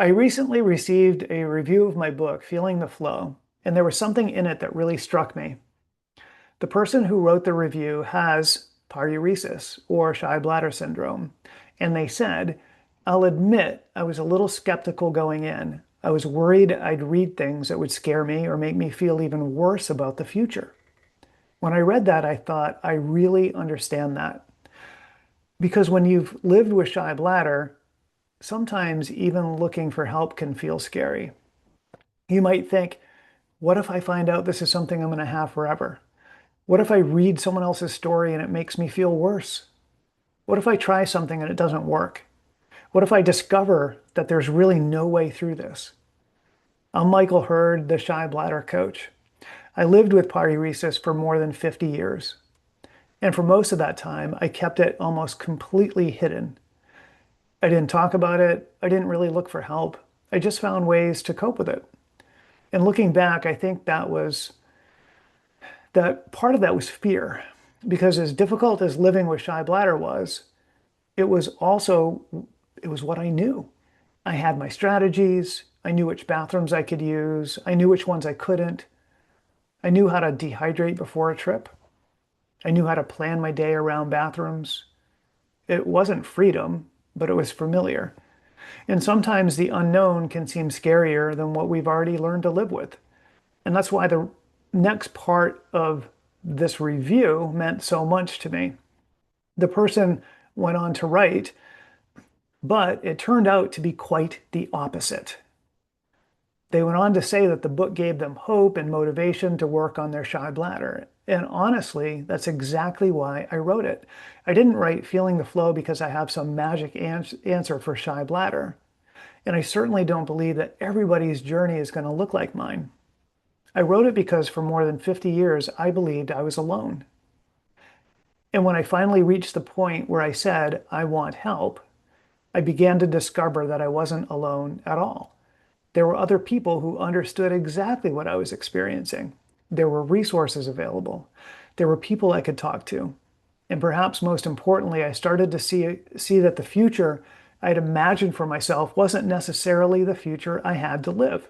I recently received a review of my book, Feeling the Flow, and there was something in it that really struck me. The person who wrote the review has Paruresis, or Shy Bladder Syndrome, and they said, I'll admit I was a little skeptical going in. I was worried I'd read things that would scare me or make me feel even worse about the future. When I read that, I thought, I really understand that. Because when you've lived with shy bladder, sometimes even looking for help can feel scary. You might think, what if I find out this is something I'm going to have forever? What if I read someone else's story and it makes me feel worse? What if I try something and it doesn't work? What if I discover that there's really no way through this? I'm Michael Hurd, the Shy Bladder coach. I lived with paruresis for more than 50 years. And for most of that time, I kept it almost completely hidden. I didn't talk about it. I didn't really look for help. I just found ways to cope with it. And looking back, I think that part of that was fear. Because as difficult as living with shy bladder was, it was also it was what I knew. I had my strategies. I knew which bathrooms I could use. I knew which ones I couldn't. I knew how to dehydrate before a trip. I knew how to plan my day around bathrooms. It wasn't freedom, but it was familiar. And sometimes the unknown can seem scarier than what we've already learned to live with. And that's why the next part of this review meant so much to me. The person went on to write, but it turned out to be quite the opposite. They went on to say that the book gave them hope and motivation to work on their shy bladder. And honestly, that's exactly why I wrote it. I didn't write Feeling the Flow because I have some magic answer for shy bladder. And I certainly don't believe that everybody's journey is going to look like mine. I wrote it because for more than 50 years, I believed I was alone. And when I finally reached the point where I said, I want help, I began to discover that I wasn't alone at all. There were other people who understood exactly what I was experiencing. There were resources available. There were people I could talk to. And perhaps most importantly, I started to see that the future I'd imagined for myself wasn't necessarily the future I had to live.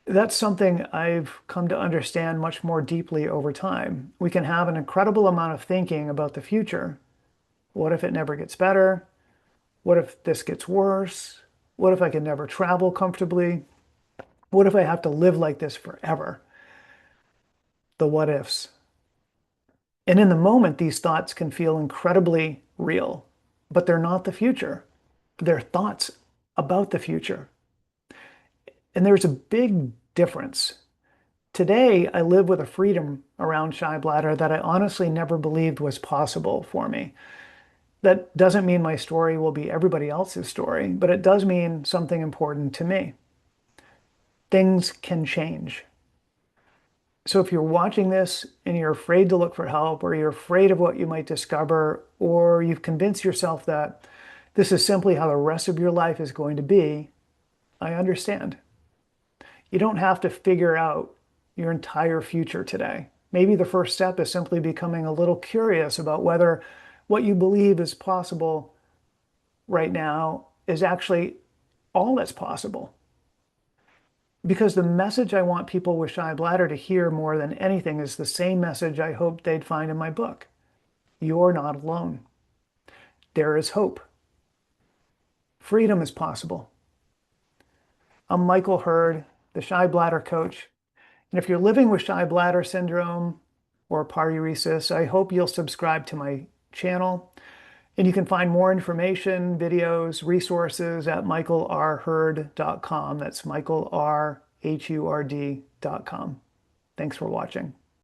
That's something I've come to understand much more deeply over time. We can have an incredible amount of thinking about the future. What if it never gets better? What if this gets worse? What if I can never travel comfortably? What if I have to live like this forever? The what ifs. And in the moment, these thoughts can feel incredibly real, but they're not the future. They're thoughts about the future. And there's a big difference. Today, I live with a freedom around shy bladder that I honestly never believed was possible for me. That doesn't mean my story will be everybody else's story, but it does mean something important to me. Things can change. So if you're watching this and you're afraid to look for help, or you're afraid of what you might discover, or you've convinced yourself that this is simply how the rest of your life is going to be, I understand. You don't have to figure out your entire future today. Maybe the first step is simply becoming a little curious about whether what you believe is possible right now is actually all that's possible. Because the message I want people with shy bladder to hear more than anything is the same message I hoped they'd find in my book. You're not alone. There is hope. Freedom is possible. I'm Michael Hurd, the Shy Bladder coach. And if you're living with Shy Bladder Syndrome or paruresis, I hope you'll subscribe to my channel. And you can find more information, videos, resources at michaelrhurd.com. That's michaelrhurd.com. Thanks for watching.